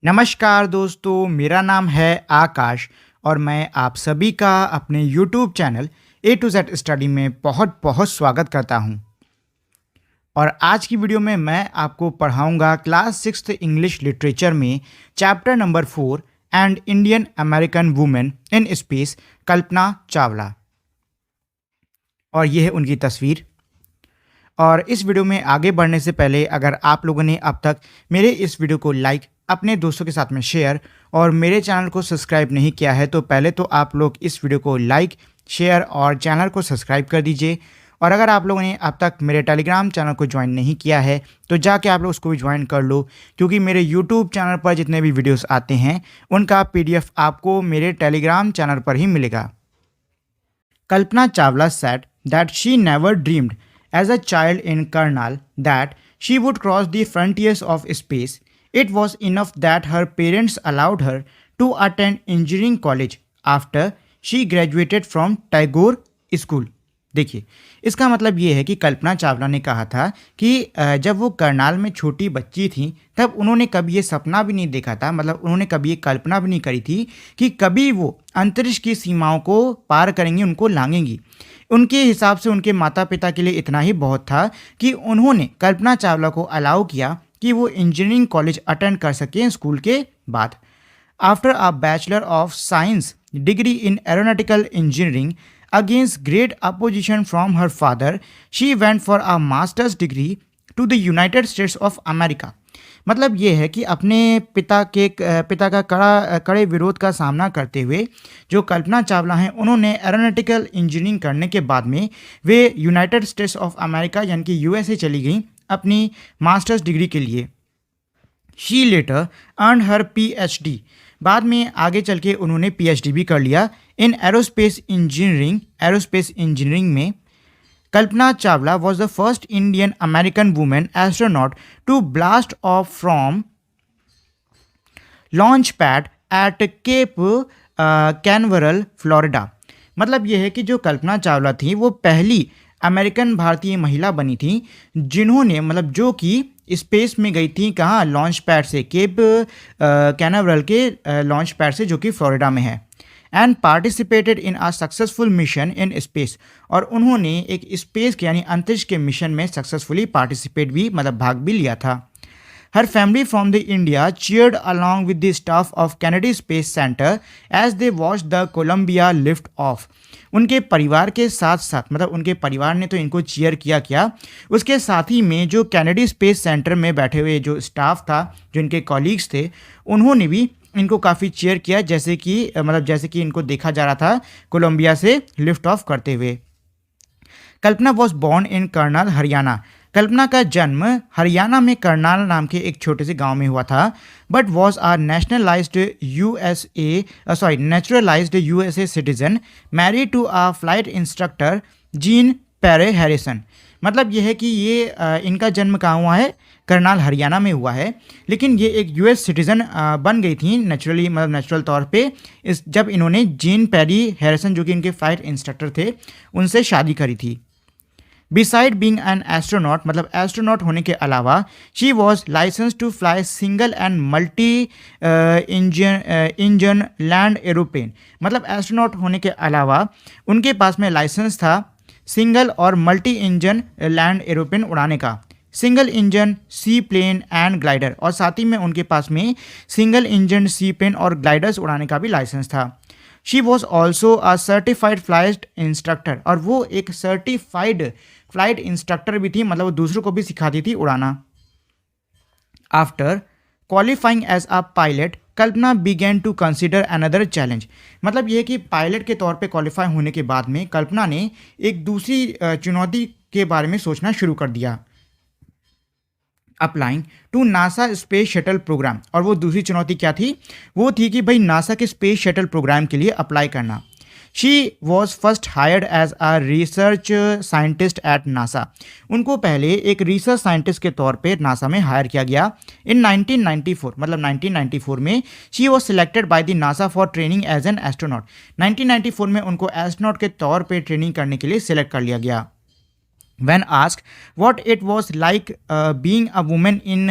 नमस्कार दोस्तों, मेरा नाम है आकाश और मैं आप सभी का अपने YouTube channel A to Z study में बहुत बहुत स्वागत करता हूं। और आज की वीडियो में मैं आपको पढ़ाऊंगा क्लास सिक्स्थ इंग्लिश लिटरेचर में chapter number 4 and Indian American women in space, Kalpana Chawla. और ये है उनकी तस्वीर। और इस वीडियो में आगे बढ़ने से पहले अगर आप लोगों ने अब तक मेरे इस वीडियो को लाइक, अपने दोस्तों के साथ में शेयर और मेरे चैनल को सब्सक्राइब नहीं किया है तो पहले तो आप लोग इस वीडियो को लाइक, शेयर और चैनल को सब्सक्राइब कर दीजिए। और अगर आप लोगों ने अब तक मेरे टेलीग्राम चैनल को ज्वाइन नहीं किया है तो जाके आप लोग उसको भी ज्वाइन कर लो, क्योंकि मेरे यूट्यूब चैनल पर जितने भी वीडियोस आते हैं उनका PDF आपको मेरे टेलीग्राम चैनल पर ही मिलेगा। Kalpana Chawla said that she never dreamed as a child in Karnal that she would cross the frontiers of space. It was enough that her parents allowed her to attend engineering college after she graduated from Tagore School. देखिए, इसका मतलब ये है कि कल्पना चावला ने कहा था कि जब वो करनाल में छोटी बच्ची थी तब उन्होंने कभी ये सपना भी नहीं देखा था, मतलब उन्होंने कभी ये कल्पना भी नहीं करी थी कि कभी वो अंतरिक्ष की सीमाओं को पार करेंगी, उनको लांघेंगी। उनके हिसाब से उनके माता पिता के लिए इतना ही बहुत था कि उन्होंने कल्पना चावला को अलाउ किया कि वो इंजीनियरिंग कॉलेज अटेंड कर सकें स्कूल के बाद। After a bachelor of science degree in aeronautical engineering against great opposition from her father, she went for a master's degree to the United States of America. मतलब ये है कि अपने पिता का कड़े विरोध का सामना करते हुए जो कल्पना चावला हैं उन्होंने एरोनॉटिकल इंजीनियरिंग करने के बाद में वे यूनाइटेड स्टेट्स ऑफ अमेरिका यानी कि USA चली गई अपनी मास्टर्स डिग्री के लिए। She later earn her PhD, बाद में आगे चल के उन्होंने PhD भी कर लिया इन एरोस्पेस इंजीनियरिंग में। Kalpana Chawla was the first Indian American women astronaut to blast off from launch pad at Cape Canaveral, Florida. मतलब यह है कि जो कल्पना चावला थी वो पहली अमेरिकन भारतीय महिला बनी थी जिन्होंने मतलब जो कि स्पेस में गई थी, कहाँ, लॉन्च पैड से, केप कैनावरल के लॉन्च पैड से जो कि फ्लोरिडा में है। And participated in a successful mission in space, और उन्होंने एक स्पेस के यानी अंतरिक्ष के मिशन में सक्सेसफुली पार्टिसिपेट भी मतलब भाग भी लिया था। Her family from the India cheered along with the staff of Kennedy Space Center as they watched the Columbia lift off. उनके परिवार के साथ साथ मतलब उनके परिवार ने तो इनको चीयर किया, उसके साथ ही में जो कैनेडी स्पेस सेंटर में बैठे हुए जो स्टाफ था, जो इनके कॉलीग्स थे, उन्होंने भी इनको काफ़ी चीयर किया, जैसे कि इनको देखा जा रहा था कोलंबिया से लिफ्ट ऑफ करते हुए। Kalpana was born in Karnal, Haryana. Kalpana का जन्म हरियाणा में करनाल नाम के एक छोटे से गांव में हुआ था, but was a naturalized USA citizen, married to a flight instructor Jean Pierre Harrison. मतलब यह है कि ये इनका जन्म कहाँ हुआ है, करनाल हरियाणा में हुआ है, लेकिन ये एक US सिटीज़न बन गई थी नेचुरल तौर पे जब इन्होंने जीन पेरी हैरिसन जो कि इनके फ्लाइट इंस्ट्रक्टर थे उनसे शादी करी थी। बिसाइड बीइंग एन एस्ट्रोनॉट, मतलब एस्ट्रोनॉट होने के अलावा, she was license to fly single and multi engine land aeroplane. मतलब एस्ट्रोनॉट होने के अलावा उनके पास में लाइसेंस था सिंगल और मल्टी इंजन लैंड एरोप्लेन उड़ाने का, single engine seaplane and glider, और साथ ही में उनके पास में सिंगल इंजन सी प्लेन और ग्लाइडर्स उड़ाने का भी लाइसेंस था। She was also a certified flight instructor, और वो एक सर्टिफाइड फ्लाइट इंस्ट्रक्टर भी थी, मतलब वो दूसरों को भी सिखाती थी उड़ाना। After qualifying as a pilot, Kalpana began to consider another challenge. मतलब ये कि पायलट के तौर पे क्वालिफाई होने के बाद में कल्पना ने एक दूसरी चुनौती के बारे में सोचना शुरू कर दिया, applying to NASA space shuttle programme. और वो दूसरी चुनौती क्या थी, वो थी कि भाई नासा के स्पेस शटल प्रोग्राम के लिए अप्लाई करना। She was first hired as a research scientist at NASA. उनको पहले एक रिसर्च साइंटिस्ट के तौर पे नासा में हायर किया गया इन 1994, मतलब 1994 में she was selected by the NASA for training as an astronaut. 1994 में उनको एस्ट्रोनॉट के तौर पे ट्रेनिंग करने के लिए सिलेक्ट कर लिया गया। When asked what it was like being a woman in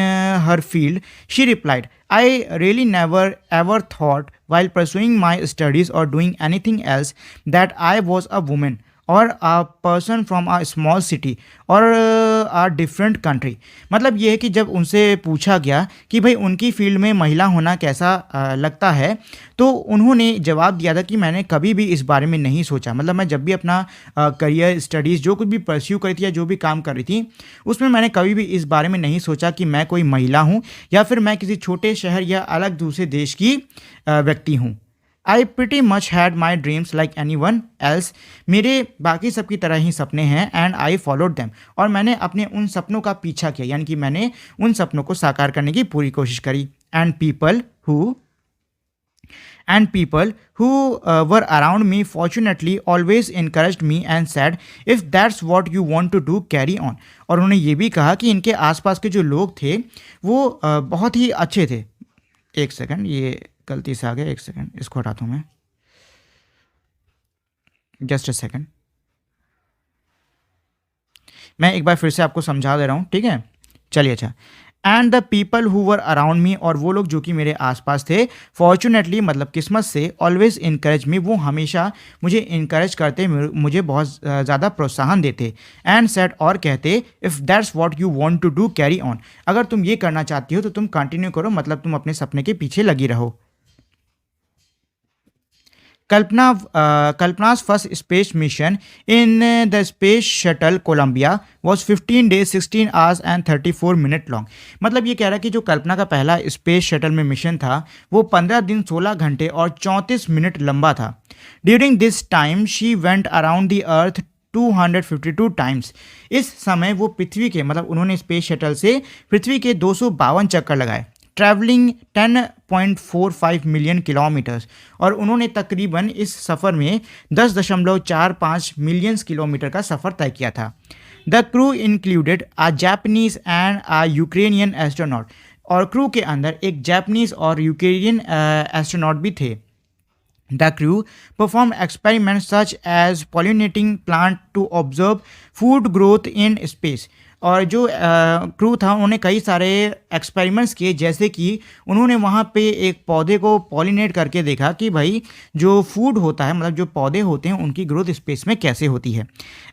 her field, she replied, I really never ever thought while pursuing my studies or doing anything else that I was a woman or a person from a small city or a different country. मतलब ये है कि जब उनसे पूछा गया कि भाई उनकी फील्ड में महिला होना कैसा लगता है, तो उन्होंने जवाब दिया था कि मैंने कभी भी इस बारे में नहीं सोचा। मतलब मैं जब भी अपना करियर, स्टडीज़ जो कुछ भी परस्यू करी थी या जो भी काम कर रही थी, उसमें मैंने कभी भी इस बारे में नहीं सोचा कि मैं कोई महिला हूँ या फिर मैं किसी छोटे शहर या अलग दूसरे देश की व्यक्ति हूँ। आई pretty much had my dreams like any one else. मेरे बाकी सबकी तरह ही सपने हैं एंड आई फॉलोड दैम। और मैंने अपने उन सपनों का पीछा किया, यानी कि मैंने उन सपनों को साकार करने की पूरी कोशिश करी। And people who were around me fortunately always encouraged me and said if that's what you want to do carry on। और उन्होंने ये भी कहा कि इनके आसपास के जो लोग थे वो बहुत ही अच्छे थे। एक सेकंड, ये गलती से आ गया, एक सेकंड इसको हटाता हूँ मैं, जस्ट अ सेकंड। मैं एक बार फिर से आपको समझा दे रहा हूँ, ठीक है? चलिए, अच्छा। And the people who were around me, और वो लोग जो कि मेरे आसपास थे, फॉर्चुनेटली मतलब किस्मत से, ऑलवेज इनकरेज मी, वो हमेशा मुझे इनकरेज करते, मुझे बहुत ज़्यादा प्रोत्साहन देते। एंड सेड, और कहते, if that's what you want to do carry on. अगर तुम ये करना चाहती हो तो तुम कंटिन्यू करो, मतलब तुम अपने सपने के पीछे लगी रहो। Kalpana's first space mission in the space shuttle Columbia was 15 days, 16 hours and 34 minutes long। मतलब ये कह रहा है कि जो कल्पना का पहला स्पेस शटल में मिशन था वो 15 दिन 16 घंटे और 34 मिनट लंबा था। During this time she went around the earth 252 times. इस समय वो पृथ्वी के, मतलब उन्होंने स्पेस शटल से पृथ्वी के 252 चक्कर लगाए, ट्रैवलिंग 10.45 मिलियन किलोमीटर्स। और उन्होंने तकरीबन इस सफ़र में 10.45 मिलियन किलोमीटर का सफ़र तय किया था। The crew included a Japanese and a Ukrainian astronaut. और क्रू के अंदर एक जापानीज और यूक्रेनियन एस्ट्रोनॉट भी थे। The crew performed experiments such as pollinating plant to observe food growth in space। और जो क्रू था उन्होंने कई सारे एक्सपेरिमेंट्स किए, जैसे कि उन्होंने वहाँ पे एक पौधे को पॉलिनेट करके देखा कि भाई जो फूड होता है, मतलब जो पौधे होते हैं उनकी ग्रोथ स्पेस में कैसे होती है।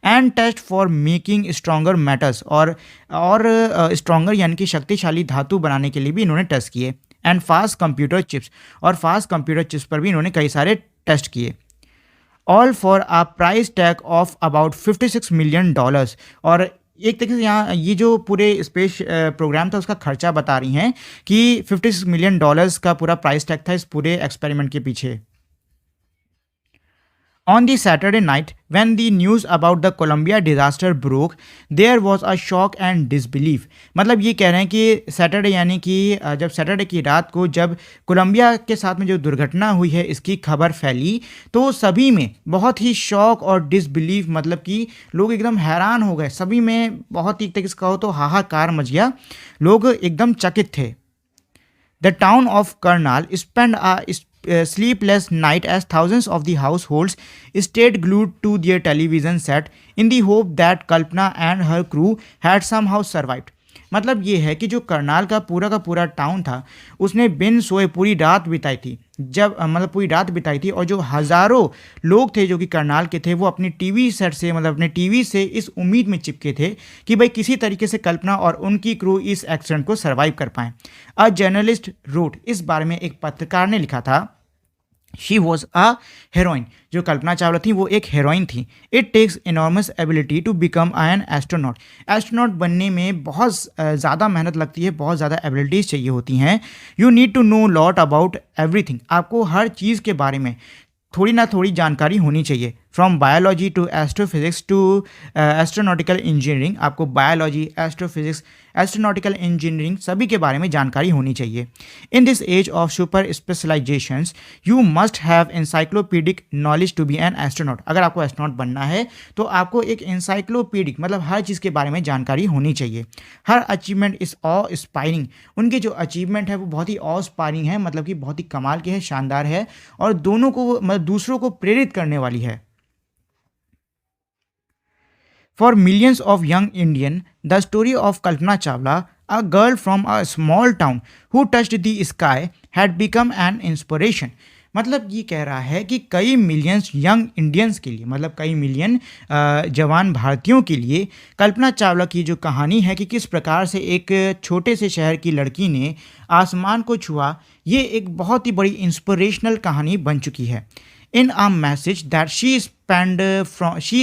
And test for making stronger metals, और स्ट्रॉन्गर यानी कि शक्तिशाली धातु बनाने के लिए भी इन्होंने टेस्ट किए। एंड फास्ट कंप्यूटर चिप्स, और फास्ट कंप्यूटर चिप्स पर भी इन्होंने कई सारे टेस्ट किए। All for a price tag of about $56 million. और एक तरीके से यहाँ ये जो पूरे स्पेस प्रोग्राम था उसका खर्चा बता रही हैं कि $56 मिलियन का पूरा प्राइस टैग था इस पूरे एक्सपेरिमेंट के पीछे। On the Saturday night, when the news about the Columbia disaster broke, there was a shock and disbelief। मतलब ये कह रहे हैं कि सैटरडे, यानी कि जब सैटरडे की रात को जब कोलंबिया के साथ में जो दुर्घटना हुई है इसकी खबर फैली, तो सभी में बहुत ही शॉक और डिसबिलीव, मतलब कि लोग एकदम हैरान हो गए। सभी में बहुत ही तरीके से कहो तो हाहाकार मच गया, लोग एकदम चकित थे। The town of Karnal spent a sleepless night as thousands of the households stayed glued to their television set in the hope that Kalpana and her crew had somehow survived। मतलब ये है कि जो करनाल का पूरा टाउन था उसने बिन सोए पूरी रात बिताई थी, पूरी रात बिताई थी। और जो हज़ारों लोग थे जो कि करनाल के थे, वो अपनी टीवी सेट से, मतलब अपने टीवी से इस उम्मीद में चिपके थे कि भाई किसी तरीके से कल्पना और उनकी क्रू इस एक्सीडेंट को सर्वाइव कर पाएँ। अ जर्नलिस्ट रोट, इस बारे में एक पत्रकार ने लिखा था, शी वॉज अ हेरोइन। जो कल्पना चावला थी वो एक हेरोइन थी। It takes enormous ability to become an astronaut. Astronaut बनने में बहुत ज़्यादा मेहनत लगती है, बहुत ज़्यादा एबिलिटीज़ चाहिए होती हैं। You need to know lot about everything. आपको हर चीज़ के बारे में थोड़ी ना थोड़ी जानकारी होनी चाहिए। From biology to astrophysics to astronautical engineering, आपको बायोलॉजी, एस्ट्रोफिजिक्स, एस्ट्रोनॉटिकल इंजीनियरिंग सभी के बारे में जानकारी होनी चाहिए। In this age of super specialisations you must have encyclopedic knowledge to be an astronaut. अगर आपको एस्ट्रोनॉट बनना है तो आपको एक इंसाइक्लोपीडिक, मतलब हर चीज़ के बारे में जानकारी होनी चाहिए। हर अचीवमेंट इज़ ऑ इंस्पायरिंग। उनके जो अचीवमेंट है वो बहुत ही ऑ इंस्पायरिंग है, मतलब कि बहुत ही कमाल के है, शानदार है, और दोनों को, मतलब दूसरों को प्रेरित करने वाली है। For millions of young Indian, the story of Kalpana Chawla, a girl from a small town who touched the sky, had become an inspiration. मतलब ये कह रहा है कि कई मिलियंस यंग इंडियंस के लिए, मतलब कई मिलियन जवान भारतीयों के लिए कल्पना चावला की जो कहानी है कि किस प्रकार से एक छोटे से शहर की लड़की ने आसमान को छुआ, ये एक बहुत ही बड़ी इंस्पिरेशनल कहानी बन चुकी है. In a message that she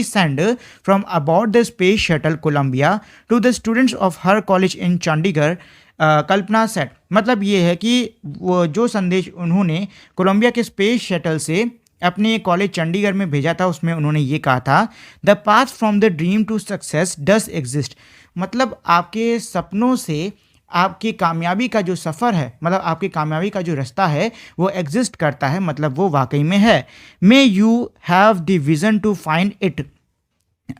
sent from aboard the space shuttle Columbia to the students of her college in Chandigarh, Kalpana set, मतलब ये है कि वो जो संदेश उन्होंने कोलंबिया के स्पेस शटल से अपने कॉलेज चंडीगढ़ में भेजा था, उसमें उन्होंने ये कहा था, the path from the dream to success does exist. मतलब आपके सपनों से आपकी कामयाबी का जो सफ़र है, मतलब आपकी कामयाबी का जो रास्ता है वो एग्जिस्ट करता है, मतलब वो वाकई में है. May you have the vision to find it,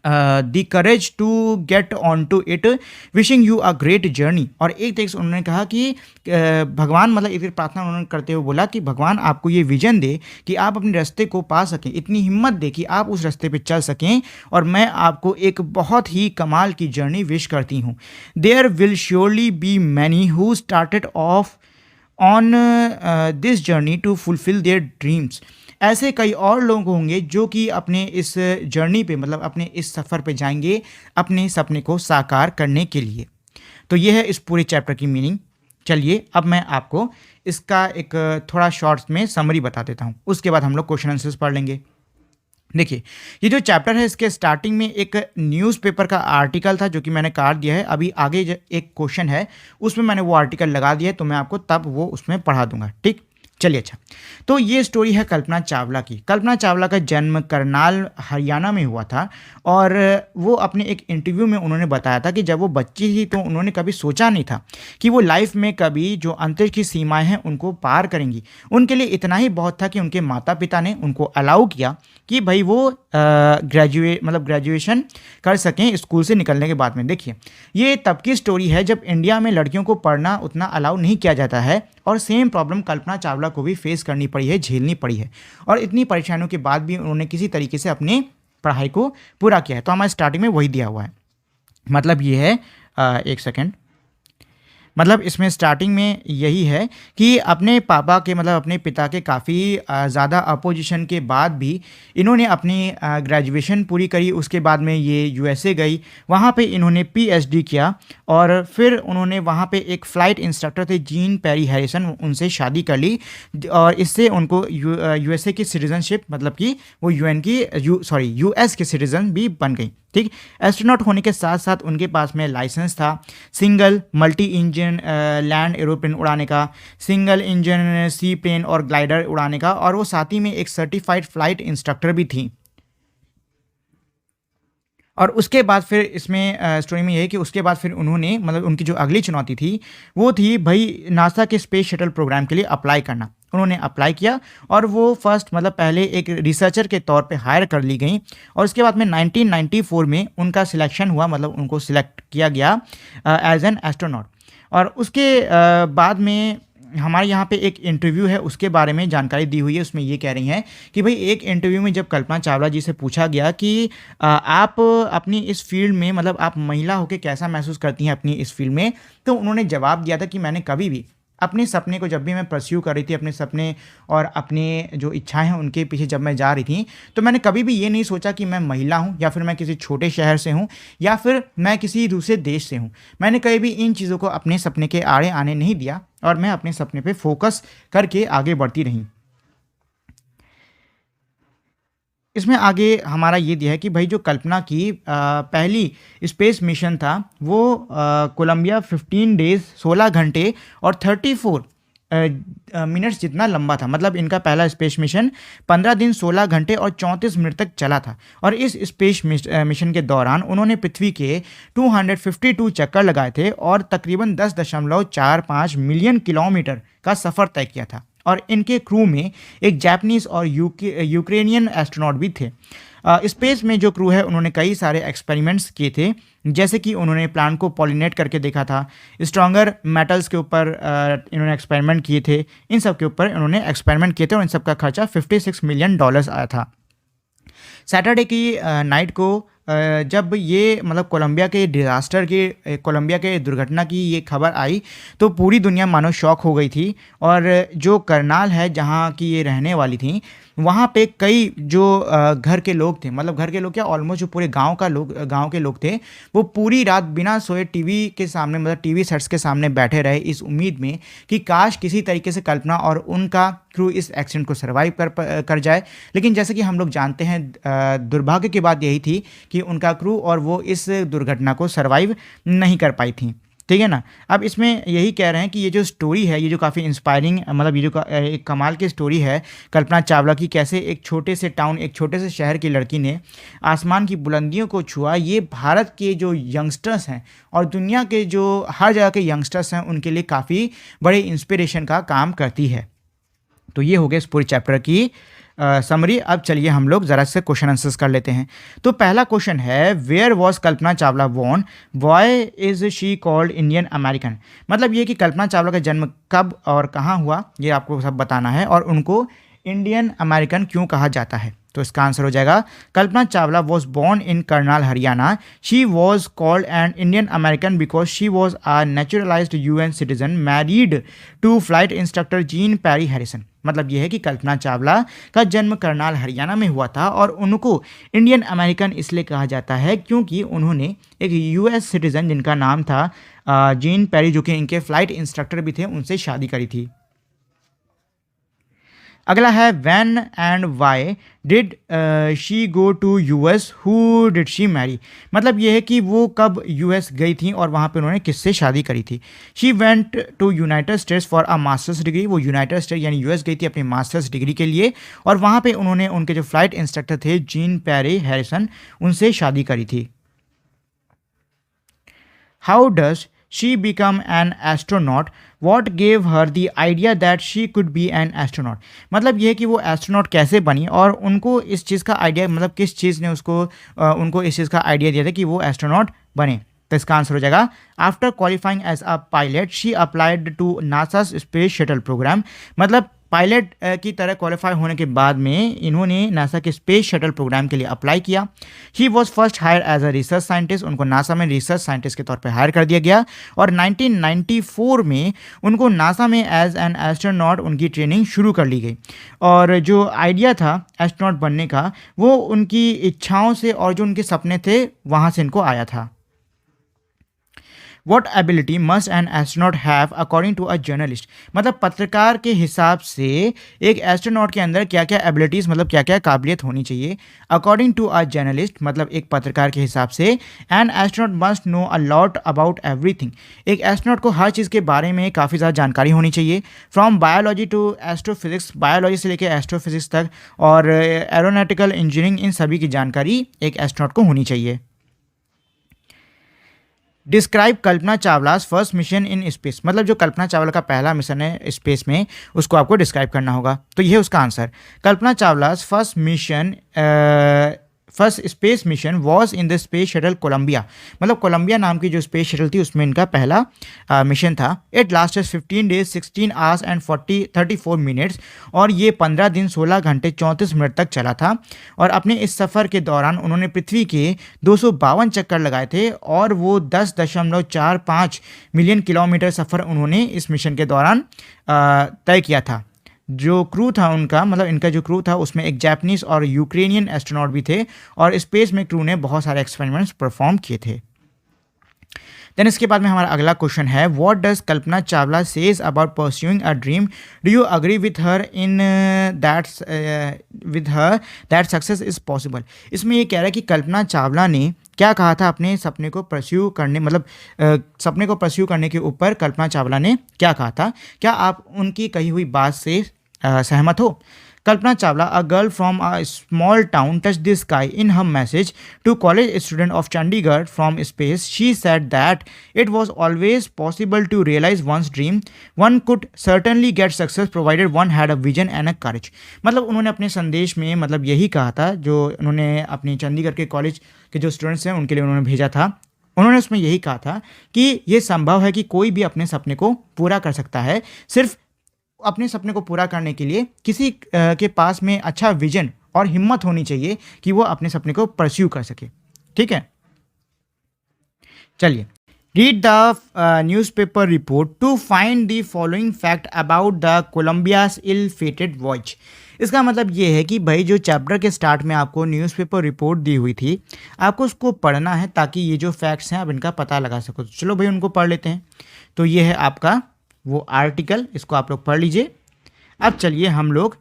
the courage to get on to it, wishing you a great journey. और एक तरीके से उन्होंने कहा कि भगवान, मतलब एक प्रार्थना उन्होंने करते हुए बोला कि भगवान आपको ये विजन दे कि आप अपने रास्ते को पा सकें, इतनी हिम्मत दे कि आप उस रास्ते पे चल सकें, और मैं आपको एक बहुत ही कमाल की जर्नी विश करती हूँ. There will surely be many who started off on this journey to fulfil their dreams. ऐसे कई और लोग होंगे जो कि अपने इस जर्नी पे, मतलब अपने इस सफ़र पे जाएंगे अपने सपने को साकार करने के लिए. तो ये है इस पूरे चैप्टर की मीनिंग. चलिए अब मैं आपको इसका एक थोड़ा शॉर्ट्स में समरी बता देता हूँ, उसके बाद हम लोग क्वेश्चन आंसर्स पढ़ लेंगे. देखिए, ये जो चैप्टर है इसके स्टार्टिंग में एक न्यूज़पेपर का आर्टिकल था जो कि मैंने काट दिया है. अभी आगे एक क्वेश्चन है उसमें मैंने वो आर्टिकल लगा दिया है, तो मैं आपको तब वो उसमें पढ़ा दूंगा. ठीक, चलिए. अच्छा, तो ये स्टोरी है कल्पना चावला की. कल्पना चावला का जन्म करनाल हरियाणा में हुआ था, और वो अपने एक इंटरव्यू में उन्होंने बताया था कि जब वो बच्ची थी तो उन्होंने कभी सोचा नहीं था कि वो लाइफ में कभी जो अंतरिक्ष की सीमाएं हैं उनको पार करेंगी. उनके लिए इतना ही बहुत था कि उनके माता पिता ने उनको अलाउ किया कि भाई वो ग्रेजुएशन कर सकें स्कूल से निकलने के बाद में. देखिए, ये तब की स्टोरी है जब इंडिया में लड़कियों को पढ़ना उतना अलाउ नहीं किया जाता है, और सेम प्रॉब्लम कल्पना चावला को भी फेस करनी पड़ी है, झेलनी पड़ी है, और इतनी परेशानियों के बाद भी उन्होंने किसी तरीके से अपनी पढ़ाई को पूरा किया है. तो हमारे स्टार्टिंग में वही दिया हुआ है. मतलब ये है, एक सेकेंड, मतलब इसमें स्टार्टिंग में यही है कि अपने पापा के, मतलब अपने पिता के काफ़ी ज़्यादा अपोजिशन के बाद भी इन्होंने अपनी ग्रेजुएशन पूरी करी. उसके बाद में ये यूएसए गई, वहाँ पे इन्होंने पीएचडी किया, और फिर उन्होंने वहाँ पे एक फ़्लाइट इंस्ट्रक्टर थे जीन पेरी हैरिसन, उनसे शादी कर ली, और इससे उनको यूएसए की सिटीज़नशिप, मतलब कि वो यूएस के सिटीज़न भी बन गई. ठीक, एस्ट्रोनॉट होने के साथ साथ उनके पास में लाइसेंस था single multi engine land aeroplane उड़ाने का, सिंगल इंजन सी प्लेन और ग्लाइडर उड़ाने का, और वो साथ ही में एक सर्टिफाइड फ्लाइट इंस्ट्रक्टर भी थी. और उसके बाद फिर इसमें स्टोरी में ये है कि उसके बाद फिर उन्होंने, मतलब उनकी जो अगली चुनौती थी वो थी भाई नासा के स्पेस शटल प्रोग्राम के लिए अप्लाई करना. उन्होंने अप्लाई किया, और वो फर्स्ट, मतलब पहले एक रिसर्चर के तौर पे हायर कर ली गई, और उसके बाद में 1994 में उनका सिलेक्शन हुआ, मतलब उनको सिलेक्ट किया गया एज एन एस्ट्रोनॉट. और उसके बाद में हमारे यहाँ पे एक इंटरव्यू है, उसके बारे में जानकारी दी हुई है. उसमें ये कह रही हैं कि भाई एक इंटरव्यू में जब कल्पना चावला जी से पूछा गया कि आप अपनी इस फील्ड में, मतलब आप महिला होकर कैसा महसूस करती हैं अपनी इस फील्ड में, तो उन्होंने जवाब दिया था कि मैंने कभी भी अपने सपने को, जब भी मैं परस्यू कर रही थी अपने सपने और अपने जो इच्छाएं हैं उनके पीछे जब मैं जा रही थी, तो मैंने कभी भी ये नहीं सोचा कि मैं महिला हूँ, या फिर मैं किसी छोटे शहर से हूँ, या फिर मैं किसी दूसरे देश से हूँ. मैंने कभी भी इन चीज़ों को अपने सपने के आड़े आने नहीं दिया, और मैं अपने सपने पे फोकस करके आगे बढ़ती रही. इसमें आगे हमारा ये दिया है कि भाई जो कल्पना की पहली स्पेस मिशन था वो कोलंबिया 15 डेज 16 घंटे और 34 मिनट्स जितना लंबा था. मतलब इनका पहला स्पेस मिशन 15 दिन 16 घंटे और 34 मिनट तक चला था, और इस स्पेस मिशन के दौरान उन्होंने पृथ्वी के 252 चक्कर लगाए थे, और तकरीबन 10.45 मिलियन किलोमीटर का सफ़र तय किया था. और इनके क्रू में एक जापानीज़ और यूक्रेनियन एस्ट्रोनॉट भी थे. स्पेस में जो क्रू है उन्होंने कई सारे एक्सपेरिमेंट्स किए थे, जैसे कि उन्होंने प्लांट को पॉलिनेट करके देखा था, स्ट्रॉन्गर मेटल्स के ऊपर इन्होंने एक्सपेरिमेंट किए थे, इन सब के ऊपर इन्होंने एक्सपेरिमेंट किए थे, और इन सब का खर्चा $56 मिलियन आया था. सैटरडे की नाइट को जब ये मतलब कोलंबिया के दुर्घटना की ये खबर आई तो पूरी दुनिया मानो शॉक हो गई थी। और जो करनाल है जहाँ की ये रहने वाली थी, वहाँ पे कई जो घर के लोग थे, मतलब घर के लोग क्या, ऑलमोस्ट जो पूरे गांव के लोग थे, वो पूरी रात बिना सोए टीवी के सामने, मतलब टीवी सेट्स के सामने बैठे रहे इस उम्मीद में कि काश किसी तरीके से कल्पना और उनका क्रू इस एक्सीडेंट को सर्वाइव कर जाए। लेकिन जैसे कि हम लोग जानते हैं, दुर्भाग्य की बात यही थी कि उनका क्रू और वो इस दुर्घटना को सर्वाइव नहीं कर पाई थी। ठीक है ना। अब इसमें यही कह रहे हैं कि ये जो स्टोरी है, ये जो काफ़ी इंस्पायरिंग, मतलब ये जो एक कमाल की स्टोरी है कल्पना चावला की, कैसे एक छोटे से टाउन, एक छोटे से शहर की लड़की ने आसमान की बुलंदियों को छुआ, ये भारत के जो यंगस्टर्स हैं और दुनिया के जो हर जगह के यंगस्टर्स हैं उनके लिए काफ़ी बड़े इंस्पिरेशन का काम करती है। तो ये हो गया इस पूरे चैप्टर की समरी। अब चलिए हम लोग ज़रा से क्वेश्चन आंसर्स कर लेते हैं। तो पहला क्वेश्चन है, where was Kalpana Chawla born, why is she called Indian American. मतलब ये कि कल्पना चावला का जन्म कब और कहाँ हुआ, ये आपको सब बताना है, और उनको इंडियन अमेरिकन क्यों कहा जाता है। तो इसका आंसर हो जाएगा, Kalpana Chawla was born in Karnal Haryana. She was called an Indian American because she was a naturalised US citizen married to flight instructor Jean Pierre Harrison. मतलब यह है कि कल्पना चावला का जन्म करनाल हरियाणा में हुआ था और उनको इंडियन अमेरिकन इसलिए कहा जाता है क्योंकि उन्होंने एक यूएस सिटीजन जिनका नाम था जीन पैरी, जो कि इनके फ्लाइट इंस्ट्रक्टर भी थे, उनसे शादी करी थी। अगला है, when and why did she go to US, who did she marry. मतलब ये है कि वो कब यूएस गई थी और वहाँ पे उन्होंने किससे शादी करी थी। She went to United States for a masters degree. वो यूनाइटेड स्टेट यानी यूएस गई थी अपनी मास्टर्स डिग्री के लिए, और वहाँ पे उन्होंने उनके जो फ्लाइट इंस्ट्रक्टर थे जीन पैरी हैरिसन, उनसे शादी करी थी। How does she become an astronaut, what gave her the idea that she could be an astronaut। मतलब ये है कि वो एस्ट्रोनॉट कैसे बनी और उनको इस चीज़ का आइडिया, मतलब किस चीज़ ने उनको इस चीज़ का आइडिया दिया था कि वो एस्ट्रोनॉट बने। तो इसका आंसर हो जाएगा, after qualifying as a pilot she applied to NASA space shuttle programme. मतलब पायलट की तरह क्वालिफाई होने के बाद में इन्होंने नासा के स्पेस शटल प्रोग्राम के लिए अप्लाई किया। He was first hire as a research scientist. उनको नासा में रिसर्च साइंटिस्ट के तौर पर हायर कर दिया गया और 1994 में उनको नासा में एज एन एस्ट्रोनॉट उनकी ट्रेनिंग शुरू कर ली गई। और जो आइडिया था एस्ट्रोनॉट बनने का, वो उनकी इच्छाओं से और जो उनके सपने थे वहाँ से इनको आया था। What ability must an astronaut have according to a journalist। मतलब पत्रकार के हिसाब से एक एस्ट्रोनॉट के अंदर क्या क्या एबिलिटीज़, मतलब क्या क्या काबिलियत होनी चाहिए। अकॉर्डिंग टू अ जर्नलिस्ट, मतलब एक पत्रकार के हिसाब से, an astronaut must know a lot about everything. एक एस्ट्रोनॉट को हर चीज़ के बारे में काफ़ी ज़्यादा जानकारी होनी चाहिए। From biology to astrophysics, biology से लेकर एस्ट्रोफिजिक्स तक, और एरोनॉटिकल इंजीनियरिंग, इन सभी की जानकारी एक एस्ट्रोनॉट को होनी चाहिए। Describe Kalpana Chawla's first mission in space. मतलब जो कल्पना चावला का पहला मिशन है स्पेस में, उसको आपको डिस्क्राइब करना होगा। तो ये उसका answer, Kalpana Chawla's first space mission was in the space shuttle Columbia. मतलब कोलंबिया नाम की जो स्पेस शटल थी उसमें इनका पहला मिशन था। It lasted 15 days 16 hours and 34 minutes। और ये 15 दिन 16 घंटे 34 मिनट तक चला था। और अपने इस सफ़र के दौरान उन्होंने पृथ्वी के 252 चक्कर लगाए थे और वो 10.45 मिलियन किलोमीटर सफ़र उन्होंने इस मिशन के दौरान तय किया था। जो क्रू था उनका, मतलब इनका जो क्रू था उसमें एक जापानीज और यूक्रेनियन एस्ट्रोनॉट भी थे, और स्पेस में क्रू ने बहुत सारे एक्सपेरिमेंट्स परफॉर्म किए थे। देन इसके बाद में हमारा अगला क्वेश्चन है, what does Kalpana Chawla says about pursuing a dream, do you agree with her in that success is possible. इसमें ये कह रहा है कि कल्पना चावला ने क्या कहा था अपने सपने को परस्यू करने, मतलब सपने को परस्यू करने के ऊपर कल्पना चावला ने क्या कहा था। क्या आप उनकी कही हुई बात से सहमत हो। Kalpana Chawla, a girl from a small town, touched the sky in her message to college student of Chandigarh from space. She said that it was always possible to realize one's dream. One could certainly get success provided one had a vision and a courage. मतलब उन्होंने अपने संदेश में मतलब यही कहा था, जो उन्होंने अपनी चंडीगढ़ के कॉलेज के जो स्टूडेंट्स हैं उनके लिए उन्होंने भेजा था। उन्होंने उसमें यही कहा था कि ये संभव है कि कोई भी अपने सपने को पूरा कर सकता है, सिर्फ अपने सपने को पूरा करने के लिए किसी के पास में अच्छा विजन और हिम्मत होनी चाहिए कि वो अपने सपने को परस्यू कर सके। ठीक है, चलिए। Read the newspaper report to find the following fact about the Columbia's ill fated watch. इसका मतलब ये है कि भाई जो चैप्टर के स्टार्ट में आपको न्यूज़पेपर रिपोर्ट दी हुई थी, आपको उसको पढ़ना है ताकि ये जो फैक्ट्स हैं आप इनका पता लगा सको। तो चलो भाई उनको पढ़ लेते हैं। तो ये है आपका वो आर्टिकल, इसको आप लोग पढ़ लीजिए। अब चलिए हम लोग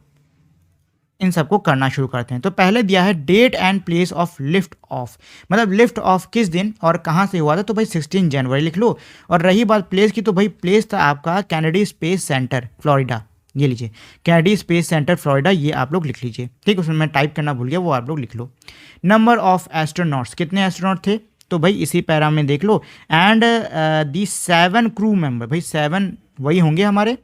इन सबको करना शुरू करते हैं। तो पहले दिया है date and place of lift off, मतलब लिफ्ट ऑफ किस दिन और कहाँ से हुआ था, तो भाई 16 जनवरी लिख लो। और रही बात प्लेस की, तो भाई प्लेस था आपका कैनेडी स्पेस सेंटर फ्लोरिडा, ये लीजिए कैनेडी स्पेस सेंटर फ्लोरिडा, ये आप लोग लिख लीजिए। ठीक, उसमें मैं टाइप करना भूल गया, वो आप लोग लिख लो। नंबर ऑफ एस्ट्रोनॉट्स, कितने एस्ट्रोनॉट थे, तो भाई इसी पैरा में देख लो। एंड दी 7 क्रू मेंबर, भाई 7 वही होंगे हमारे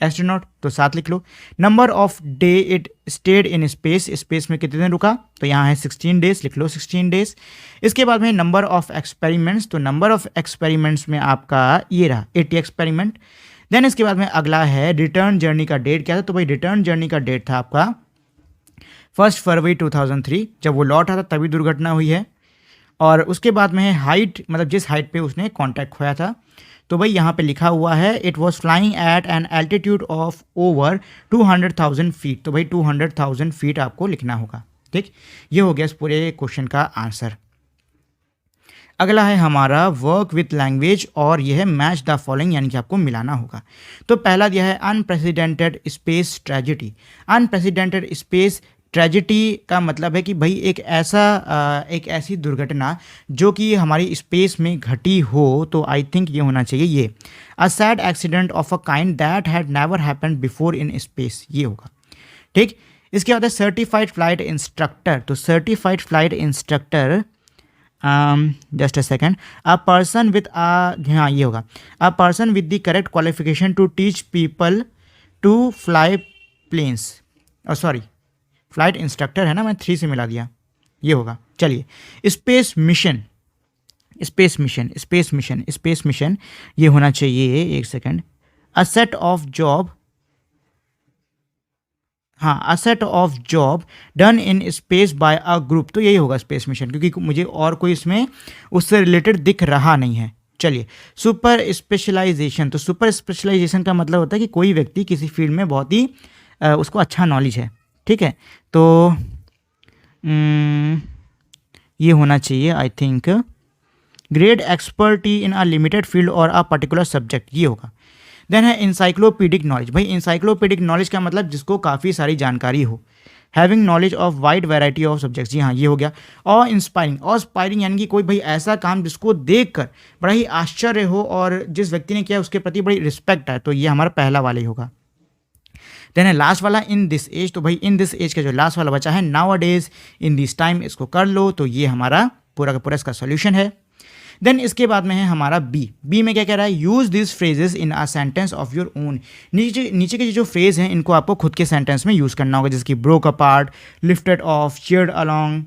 एस्ट्रोनॉट, तो 7 लिख लो। Number of day it stayed in space, space में कितने दिन रुका, तो यहाँ है 16 डेज, लिख लो 16 डेज। इसके बाद में नंबर ऑफ एक्सपेरिमेंट्स, तो नंबर ऑफ एक्सपेरिमेंट्स में आपका ये रहा 80 एक्सपेरिमेंट। देन इसके बाद में अगला है रिटर्न जर्नी का डेट क्या था, तो भाई रिटर्न जर्नी का डेट था आपका 1 फरवरी 2003, जब वो लौटा था तभी दुर्घटना हुई है। और उसके बाद में है हाइट, मतलब जिस हाइट पे उसने कॉन्टैक्ट खोया था, तो भाई यहाँ पे लिखा हुआ है it was flying eight an altitude of over 200,000 feet, तो भाई 200,000 फीट आपको लिखना होगा। ठीक, ये हो गया इस पूरे क्वेश्चन का आंसर। अगला है हमारा वर्क विथ लैंग्वेज, और यह है मैच द फॉलोइंग, यानी कि आपको मिलाना होगा। तो पहला दिया है unprecedented space tragedy. Unprecedented space tragedy का मतलब है कि भाई एक ऐसी दुर्घटना जो कि हमारी स्पेस में घटी हो, तो आई थिंक ये होना चाहिए ये a sad accident of a kind that had never happened before in space, ये होगा। ठीक, इसके बाद है सर्टिफाइड फ्लाइट इंस्ट्रक्टर। तो certified flight instructor, just a second, a person with हाँ ये होगा, a person with the correct qualification to teach people to fly planes, sorry flight instructor है ना, मैं 3 से मिला दिया, ये होगा। चलिए space mission, space mission, space mission, space mission, ये होना चाहिए, एक second, a set of job, हाँ a set of job done in space by a group, तो यही होगा स्पेस मिशन, क्योंकि मुझे और कोई इसमें उससे रिलेटेड दिख रहा नहीं है। चलिए सुपर स्पेशलाइजेशन, तो सुपर स्पेशलाइजेशन का मतलब होता है कि कोई व्यक्ति किसी फील्ड में बहुत ही उसको अच्छा नॉलेज है। ठीक है, तो ये होना चाहिए I think great expertise in a limited field और अ पर्टिकुलर सब्जेक्ट, ये होगा। देन है इंसाइक्लोपीडिक नॉलेज। भाई इंसाइक्लोपीडिक नॉलेज का मतलब जिसको काफ़ी सारी जानकारी हो, having knowledge of wide variety of subjects, जी हाँ ये हो गया। और इंस्पायरिंग, और इंस्पायरिंग यानी कि कोई भाई ऐसा काम जिसको देखकर बड़ा ही आश्चर्य हो और जिस व्यक्ति ने किया उसके प्रति बड़ी रिस्पेक्ट है, तो ये हमारा पहला वाला ही होगा। देन है लास्ट वाला इन दिस एज, तो भाई इन दिस एज का जो लास्ट वाला बचा है now a days, in this time, इसको कर लो, तो ये हमारा पूरा का पूरा इसका सॉल्यूशन है। देन इसके बाद में है हमारा बी में क्या कह रहा है, use this phrases in a sentence of your own. नीचे के जो फ्रेज हैं इनको आपको खुद के सेंटेंस में यूज़ करना होगा, जैसे कि broke apart, lifted of, cheered along,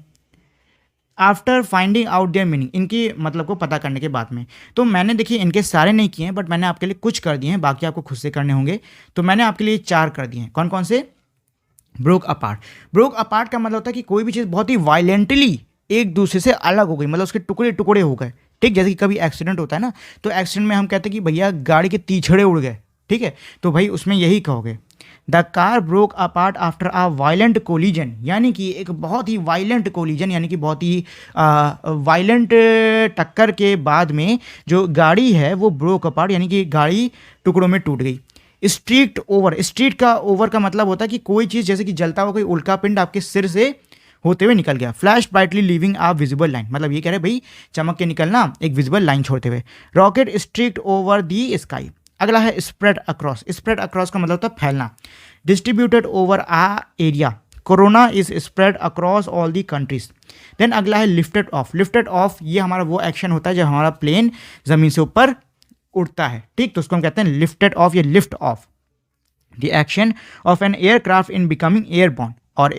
after finding out there meaning, इनकी मतलब को पता करने के बाद में। तो मैंने देखिए इनके सारे नहीं किए हैं, बट मैंने आपके लिए कुछ कर दिए हैं, बाकी आपको खुद से करने होंगे। तो मैंने आपके लिए 4 कर दिए हैं। कौन कौन से, ब्रोक अपार्ट। ब्रोक अपार्ट का मतलब होता है कि कोई भी चीज़ बहुत ही वायलेंटली एक दूसरे से अलग हो गई, मतलब उसके टुकड़े टुकड़े हो गए। ठीक, जैसे कि कभी एक्सीडेंट होता है ना, तो एक्सीडेंट में हम कहते हैं कि भैया गाड़ी के तीछड़े उड़ गए। ठीक है, तो भाई उसमें यही कहोगे the car broke apart after a violent collision, यानी कि एक बहुत ही वायलेंट कोलिजन, यानी कि बहुत ही वायलेंट टक्कर के बाद में जो गाड़ी है वो ब्रोक अपार्ट, यानी कि गाड़ी टुकड़ों में टूट गई। स्ट्रीट ओवर, स्ट्रीट का ओवर का मतलब होता है कि कोई चीज़ जैसे कि जलता हुआ कोई उल्का पिंड आपके सिर से होते हुए निकल गया। फ्लैश ब्राइटली लीविंग आ विजिबल लाइन, मतलब ये कह रहे भाई चमक के निकलना, एक विजिबल लाइन छोड़ते हुए। Rocket streaked over the sky. अगला है स्प्रेड अक्रॉस। स्प्रेड अक्रॉस का मतलब होता है फैलना। Distributed over a area, corona is spread across all the countries. Then अगला है लिफ्टेड ऑफ। लिफ्टेड ऑफ ये हमारा वो एक्शन होता है जब हमारा प्लेन ज़मीन से ऊपर उड़ता है। ठीक, तो उसको हम कहते हैं लिफ्टेड ऑफ या lift off. The action of an aircraft in becoming airborne, और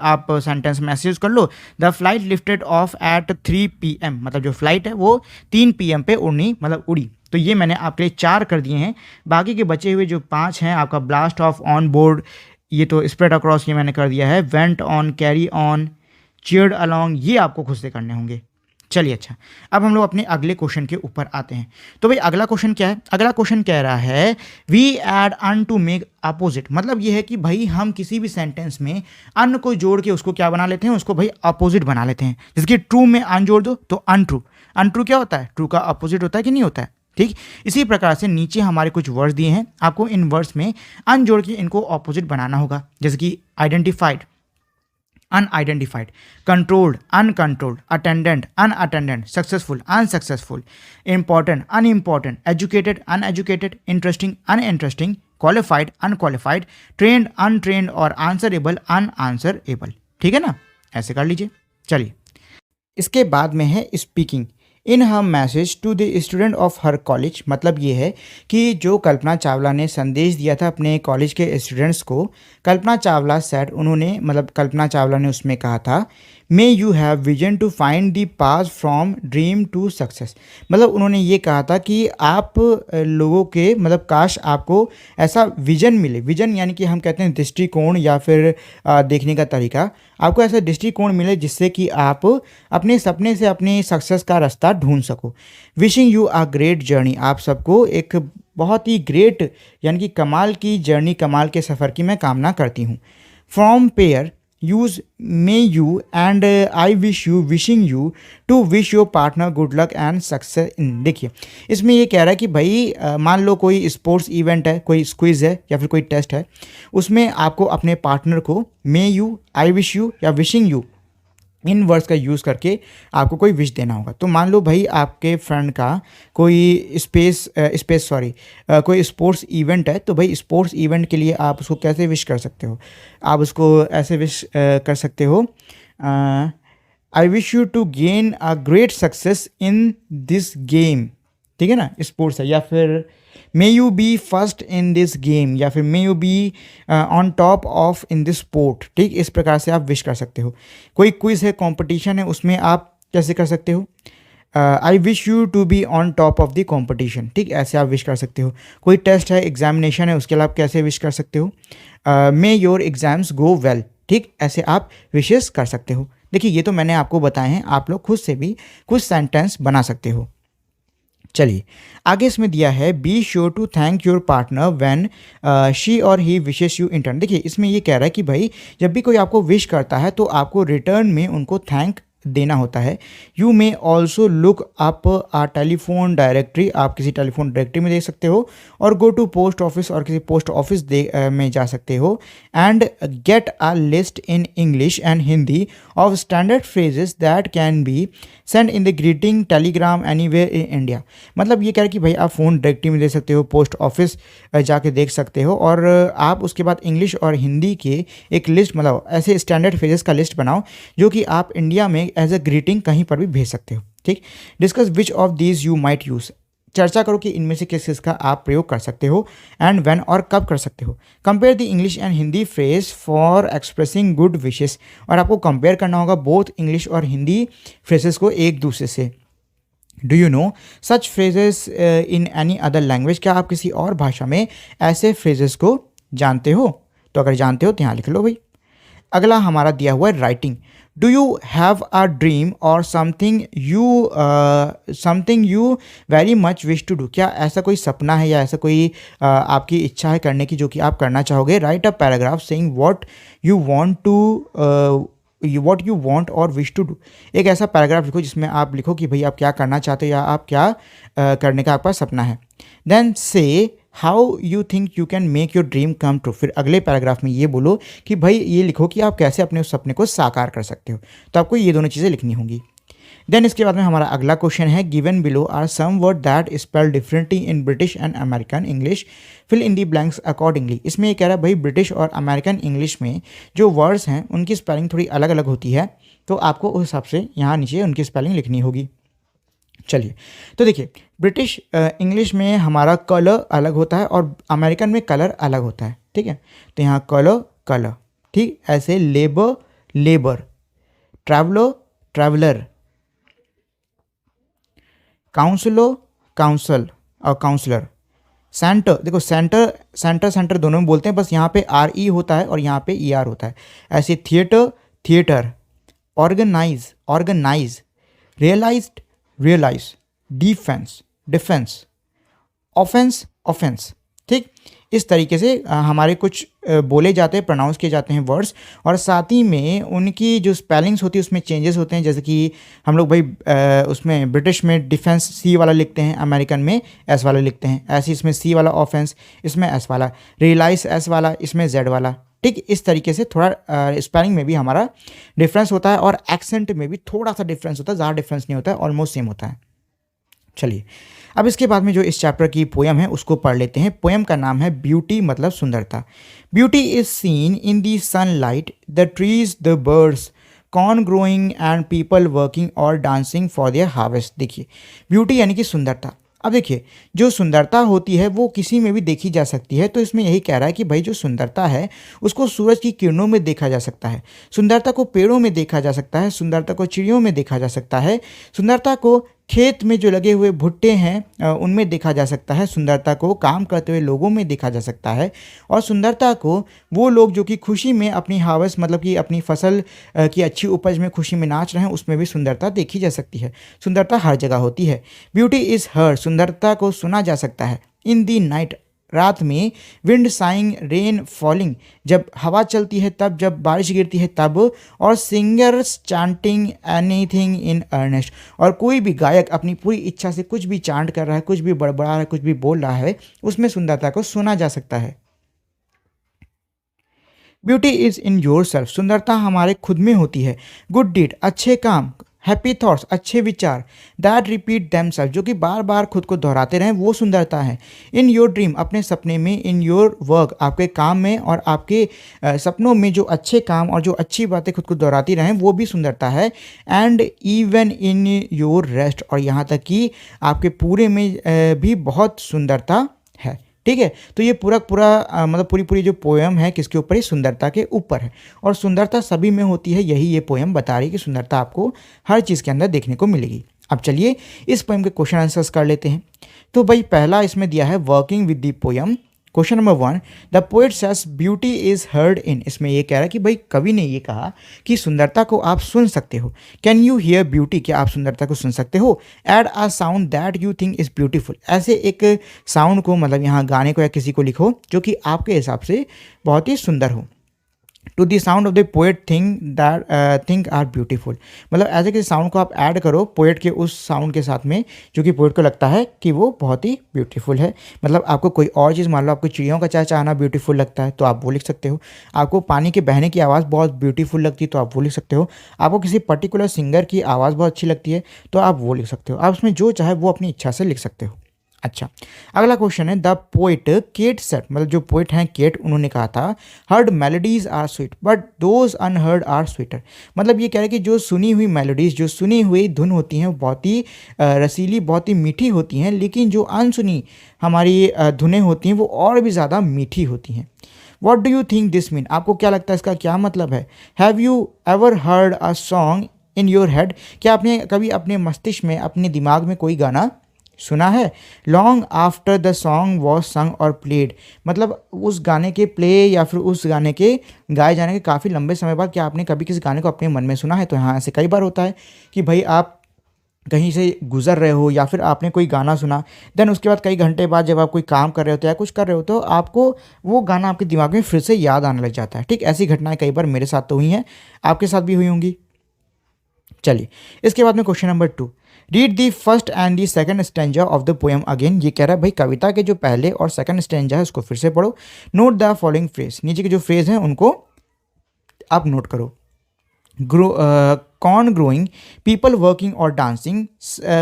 आप सेंटेंस में ऐसे यूज कर लो the flight lifted off at 3 PM, मतलब जो फ्लाइट है वो 3 PM पे उड़नी, मतलब उड़ी। तो ये मैंने आपके लिए 4 कर दिए हैं। बाकी के बचे हुए जो 5 हैं, आपका ब्लास्ट ऑफ ऑन बोर्ड, ये तो स्प्रेड अक्रॉस ये मैंने कर दिया है। Went on, carry on, cheered along, ये आपको खुद से करने होंगे। चलिए अच्छा, अब हम लोग अपने अगले क्वेश्चन के ऊपर आते हैं। तो भाई अगला क्वेश्चन क्या है? अगला क्वेश्चन कह रहा है we add un to make opposite. मतलब ये है कि भाई हम किसी भी सेंटेंस में अन को जोड़ के उसको क्या बना लेते हैं, उसको भाई अपोजिट बना लेते हैं। जैसे कि ट्रू में अन जोड़ दो तो अनट्रू। अनट्रू क्या होता है? ट्रू का अपोजिट होता है कि नहीं होता है? ठीक, इसी प्रकार से नीचे हमारे कुछ वर्ड्स दिए हैं, आपको इन वर्ड्स में अन जोड़ के इनको अपोजिट बनाना होगा। जैसे कि identified, unidentified, controlled, uncontrolled, attendant, unattended, successful, unsuccessful, important, unimportant, educated, uneducated, interesting, uninteresting, qualified, unqualified, trained, untrained और answerable, unanswerable। ठीक है ना, ऐसे कर लीजिए। चलिए, इसके बाद में है speaking in her message to the student of her college. मतलब ये है कि जो कल्पना चावला ने संदेश दिया था अपने कॉलेज के स्टूडेंट्स को, कल्पना चावला सेड, उन्होंने मतलब कल्पना चावला ने उसमें कहा था may you have vision to find the path from dream to success. मतलब उन्होंने ये कहा था कि आप लोगों के मतलब काश आपको ऐसा विजन मिले। विजन यानी कि हम कहते हैं दृष्टिकोण या फिर देखने का तरीका। आपको ऐसा दृष्टिकोण मिले जिससे कि आप अपने सपने से अपनी सक्सेस का रास्ता ढूंढ सको। Wishing you a great journey. आप सबको एक बहुत ही ग्रेट यानी कि कमाल की जर्नी, कमाल के सफ़र की मैं कामना करती हूँ। From pair use may you and I wish you, wishing you to wish your partner good luck and success in. देखिए, इसमें ये कह रहा है कि भाई मान लो कोई स्पोर्ट्स इवेंट है, कोई क्विज है या फिर कोई टेस्ट है, उसमें आपको अपने पार्टनर को may you, I wish you या विशिंग यू इन वर्ड्स का यूज़ करके आपको कोई विश देना होगा। तो मान लो भाई आपके फ्रेंड का कोई कोई स्पोर्ट्स इवेंट है, तो भाई स्पोर्ट्स इवेंट के लिए आप उसको कैसे विश कर सकते हो? आप उसको ऐसे विश कर सकते हो, I wish you to gain a great success in this game. ठीक है ना, स्पोर्ट्स है। या फिर may you be first in this game, या फिर may you be on top of in this sport. ठीक, इस प्रकार से आप विश कर सकते हो। कोई क्विज है, कंपटीशन है, उसमें आप कैसे कर सकते हो? I wish you to be on top of the competition. ठीक, ऐसे आप विश कर सकते हो। कोई टेस्ट है, एग्जामिनेशन है, उसके लिए आप कैसे विश कर सकते हो? मे योर एग्जाम्स गो वेल। ठीक, ऐसे आप विशेस कर सकते हो। देखिए, ये तो मैंने आपको बताए हैं, आप लोग खुद से भी कुछ सेंटेंस बना सकते हो। चलिए, आगे इसमें दिया है be sure to thank your partner when she और he wishes you in turn. देखिए, इसमें ये कह रहा है कि भाई जब भी कोई आपको विश करता है तो आपको रिटर्न में उनको थैंक देना होता है। You may also look up a telephone directory. आप किसी टेलीफोन डायरेक्टरी में देख सकते हो, और गो टू पोस्ट ऑफिस, और किसी पोस्ट ऑफिस में जा सकते हो, and get a list in English and Hindi of standard phrases that can be send in the greeting Telegram anywhere in India. मतलब ये कह रहा है कि भाई आप फ़ोन डायरेक्टरी में दे सकते हो, पोस्ट ऑफिस जाके देख सकते हो, और आप उसके बाद इंग्लिश और हिंदी के एक लिस्ट, मतलब ऐसे स्टैंडर्ड फ्रेजेस का लिस्ट बनाओ जो कि आप इंडिया में एज अ ग्रीटिंग कहीं पर भी भेज सकते हो। ठीक, discuss which of these you might use. चर्चा करो कि इनमें से किस किस का आप प्रयोग कर सकते हो, एंड व्हेन और कब कर सकते हो। Compare the English and Hindi phrase for expressing good wishes. और आपको कंपेयर करना होगा बोथ इंग्लिश और हिंदी फ्रेजेस को एक दूसरे से। Do you know such phrases in any other language. क्या आप किसी और भाषा में ऐसे फ्रेजेस को जानते हो? तो अगर जानते हो तो यहाँ लिख लो भाई। अगला हमारा दिया हुआ है writing. Do you have a dream or something you very much wish to do. क्या ऐसा कोई सपना है या ऐसा कोई आपकी इच्छा है करने की जो कि आप करना चाहोगे? Right a paragraph saying what you want और विश टू डू। एक ऐसा पैराग्राफ लिखो जिसमें आप लिखो कि भाई आप क्या करना चाहते हो या आप क्या करने का आपका सपना है। देन से how you think you can make your dream come true. फिर अगले पैराग्राफ में ये बोलो कि भाई ये लिखो कि आप कैसे अपने उस सपने को साकार कर सकते हो। तो आपको ये दोनों चीज़ें लिखनी होंगी। देन इसके बाद में हमारा अगला क्वेश्चन है given below are some word that spell differently in British and American English, fill in the blanks accordingly. इसमें ये कह रहा है भाई ब्रिटिश और अमेरिकन इंग्लिश में जो वर्ड्स हैं उनकी स्पेलिंग थोड़ी अलग अलग होती है, तो आपको उस हिसाब से यहाँ नीचे उनकी स्पेलिंग लिखनी होगी। चलिए, तो देखिए, ब्रिटिश इंग्लिश में हमारा कलर अलग होता है और अमेरिकन में कलर अलग होता है। ठीक है, तो यहाँ कलर, ठीक, ऐसे लेबर, ट्रैवलर, काउंसल और काउंसलर। सेंटर, देखो सेंटर दोनों में बोलते हैं, बस यहाँ पे RE होता है और यहाँ पे ER होता है। ऐसे theatre, organise, realised, realise, defence, defence, offence, offence. ठीक, इस तरीके से हमारे कुछ बोले जाते हैं, प्रोनाउंस किए जाते हैं वर्ड्स, और साथ ही में उनकी जो स्पेलिंग्स होती है उसमें चेंजेस होते हैं। जैसे कि हम लोग भाई उसमें ब्रिटिश में डिफेंस सी वाला लिखते हैं, अमेरिकन में एस वाला लिखते हैं। ऐसे इसमें सी वाला ऑफेंस, इसमें एस वाला, रियलाइज एस वाला, इसमें जेड वाला। ठीक, इस तरीके से थोड़ा स्पेलिंग में भी हमारा डिफरेंस होता है, और एक्सेंट में भी थोड़ा सा डिफरेंस होता है, ज़्यादा डिफरेंस नहीं होता है, ऑलमोस्ट सेम होता है। चलिए, अब इसके बाद में जो इस चैप्टर की पोएम है उसको पढ़ लेते हैं। पोएम का नाम है ब्यूटी, मतलब सुंदरता। Beauty is seen in the sunlight, the trees, the birds, corn growing and people working और डांसिंग फॉर देयर हार्वेस्ट। देखिए, ब्यूटी यानी कि सुंदरता। अब देखिए, जो सुंदरता होती है वो किसी में भी देखी जा सकती है। तो इसमें यही कह रहा है कि भाई जो सुंदरता है उसको सूरज की किरणों में देखा जा सकता है, सुंदरता को पेड़ों में देखा जा सकता है, सुंदरता को चिड़ियों में देखा जा सकता है, सुंदरता को खेत में जो लगे हुए भुट्टे हैं उनमें देखा जा सकता है, सुंदरता को काम करते हुए लोगों में देखा जा सकता है, और सुंदरता को वो लोग जो कि खुशी में अपनी हार्वेस्ट, मतलब कि अपनी फसल की अच्छी उपज में खुशी में नाच रहे हैं, उसमें भी सुंदरता देखी जा सकती है। सुंदरता हर जगह होती है। ब्यूटी इज़ हर्ड, सुंदरता को सुना जा सकता है। इन दी नाइट, रात में, विंड साइंग, रेन फॉलिंग, जब हवा चलती है तब, जब बारिश गिरती है तब, और singers chanting anything in earnest, और कोई भी गायक अपनी पूरी इच्छा से कुछ भी चांट कर रहा है, कुछ भी बड़बड़ा रहा है, कुछ भी बोल रहा है, उसमें सुंदरता को सुना जा सकता है। Beauty is in your self, सुंदरता हमारे खुद में होती है। गुड डीड, अच्छे काम, हैप्पी थॉट्स, अच्छे विचार, दैट रिपीट देमसेल्फ, जो कि बार बार खुद को दोहराते रहें, वो सुंदरता है। इन योर ड्रीम, अपने सपने में, इन योर वर्क, आपके काम में, और आपके सपनों में जो अच्छे काम और जो अच्छी बातें खुद को दोहराती रहें, वो भी सुंदरता है। And even in your rest, और यहाँ तक कि आपके पूरे में भी बहुत सुंदरता है। ठीक है, तो ये पूरा मतलब पूरी जो पोएम है किसके ऊपर है, सुंदरता के ऊपर है, और सुंदरता सभी में होती है, यही ये पोएम बता रही है कि सुंदरता आपको हर चीज़ के अंदर देखने को मिलेगी। अब चलिए इस पोएम के क्वेश्चन आंसर्स कर लेते हैं। तो भाई पहला इसमें दिया है working with the poem. Question number 1, the poet says beauty is heard in, इसमें ये कह रहा है कि भाई कवि ने ये कहा कि सुंदरता को आप सुन सकते हो। कैन यू हियर ब्यूटी, क्या आप सुंदरता को सुन सकते हो। Add a sound that you think is beautiful, ऐसे एक साउंड को, मतलब यहाँ गाने को या किसी को लिखो जो कि आपके हिसाब से बहुत ही सुंदर हो। To the sound of the poet think are beautiful, मतलब ऐसे किसी साउंड को आप ऐड करो पोएट के उस साउंड के साथ में जो कि पोएट को लगता है कि वो बहुत ही ब्यूटीफुल है। मतलब आपको कोई और चीज़, मान लो आपको चिड़ियों का चहचहाना ब्यूटीफुल लगता है तो आप वो लिख सकते हो। आपको पानी के बहने की आवाज़ बहुत ब्यूटीफुल लगती है तो आप वो लिख सकते हो। आपको किसी पर्टिकुलर सिंगर की आवाज़ बहुत अच्छी लगती है तो आप वो लिख सकते हो। आप उसमें जो चाहे वो अपनी इच्छा से लिख सकते हो। अच्छा, अगला क्वेश्चन है द पोएट केट सेट, मतलब जो पोएट हैं केट, उन्होंने कहा था heard melodies are sweet but those unheard are sweeter, मतलब ये कह रहे हैं कि जो सुनी हुई मेलोडीज, जो सुनी हुई धुन होती हैं वो बहुत ही रसीली, बहुत ही मीठी होती हैं, लेकिन जो अनसुनी हमारी धुनें होती हैं वो और भी ज़्यादा मीठी होती हैं। What do you think this mean, आपको क्या लगता है इसका क्या मतलब है। Have you ever heard a song in your head, क्या आपने कभी अपने मस्तिष्क में, अपने दिमाग में कोई गाना सुना है। Long after the song was संग और प्लेड, मतलब उस गाने के प्ले या फिर उस गाने के गाए जाने के काफ़ी लंबे समय बाद क्या आपने कभी किसी गाने को अपने मन में सुना है। तो यहाँ ऐसे कई बार होता है कि भाई आप कहीं से गुजर रहे हो या फिर आपने कोई गाना सुना, देन उसके बाद कई घंटे बाद जब आप कोई काम कर रहे होते या कुछ कर रहे हो तो आपको वो गाना आपके दिमाग में फिर से याद आने लग जाता है। ठीक, ऐसी घटनाएं कई बार मेरे साथ तो हुई हैं, आपके साथ भी हुई होंगी। चलिए, इसके बाद में question number 2, read the first and the second stanza of the poem again, ये कह रहा है भाई कविता के जो पहले और सेकंड स्टेंजा है उसको फिर से पढ़ो। नोट द फॉलोइंग फ्रेज, नीचे के जो फ्रेज हैं उनको आप नोट करो। कॉर्न ग्रोइंग, पीपल वर्किंग और dancing,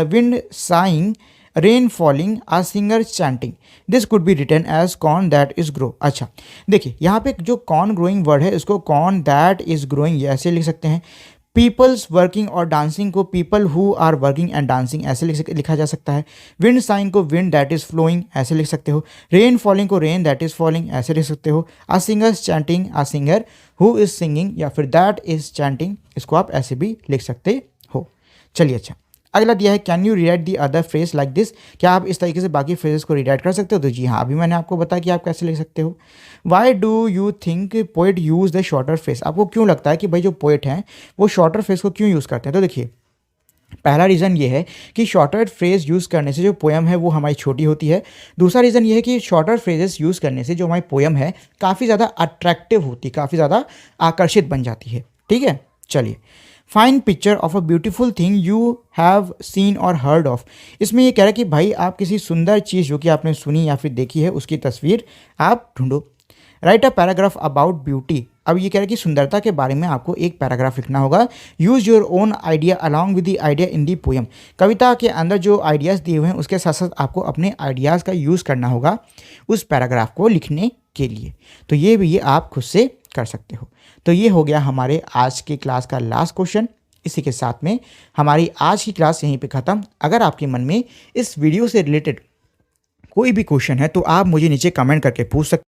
wind sighing, rain falling, a singer chanting, this could be written as corn that is grow. अच्छा, देखिए यहाँ पे जो कॉर्न ग्रोइंग वर्ड है इसको कॉर्न दैट इज ग्रोइंग ऐसे लिख सकते हैं। पीपल्स वर्किंग और डांसिंग को people who are working and dancing ऐसे लिखा जा सकता है। विंड साइन को विंड दैट इज फ्लोइंग ऐसे लिख सकते हो। रेन फॉलिंग को रेन दैट इज फॉलिंग ऐसे लिख सकते हो। A singers chanting, a singer who is singing या फिर दैट इज चैंटिंग, इसको आप ऐसे भी लिख सकते हो। चलिए, अच्छा, अगला दिया है can you rewrite the other phrase like this, क्या आप इस तरीके से बाकी फ्रेजेस को रीराइट कर सकते हो। तो जी हाँ, अभी मैंने आपको बताया कि आप कैसे लिख सकते हो। Why do you think poet use the shorter phrase, आपको क्यों लगता है कि भाई जो पोएट हैं वो शॉर्टर फ्रेज को क्यों यूज़ करते हैं। तो देखिए पहला रीज़न ये है कि शॉर्टर फ्रेज़ यूज़ करने से जो पोएम है वो हमारी छोटी होती है। दूसरा रीज़न ये है कि शॉर्टर फ्रेजेस यूज़ करने से जो हमारी पोएम है काफ़ी ज़्यादा अट्रैक्टिव होती है, काफ़ी ज़्यादा आकर्षित बन जाती है। ठीक है, चलिए। Find picture of a beautiful thing you have seen और हर्ड ऑफ। इसमें ये कह रहा है कि भाई आप किसी सुंदर चीज़ जो कि आपने सुनी या फिर देखी है उसकी तस्वीर आप ढूंढो। Right a paragraph about beauty. अब ये कह रहा है कि सुंदरता के बारे में आपको एक पैराग्राफ लिखना होगा। Use your own idea along with the idea in the poem. कविता के अंदर जो आइडियाज़ दिए हुए हैं उसके साथ साथ आपको अपने आइडियाज़ का यूज़ करना होगा उस पैराग्राफ को लिखने के लिए। तो ये भी ये आप खुद से कर सकते हो। तो ये हो गया हमारे आज की क्लास का लास्ट क्वेश्चन। इसी के साथ में हमारी आज की क्लास यहीं पे ख़त्म। अगर आपके मन में इस वीडियो से रिलेटेड कोई भी क्वेश्चन है तो आप मुझे नीचे कमेंट करके पूछ सकते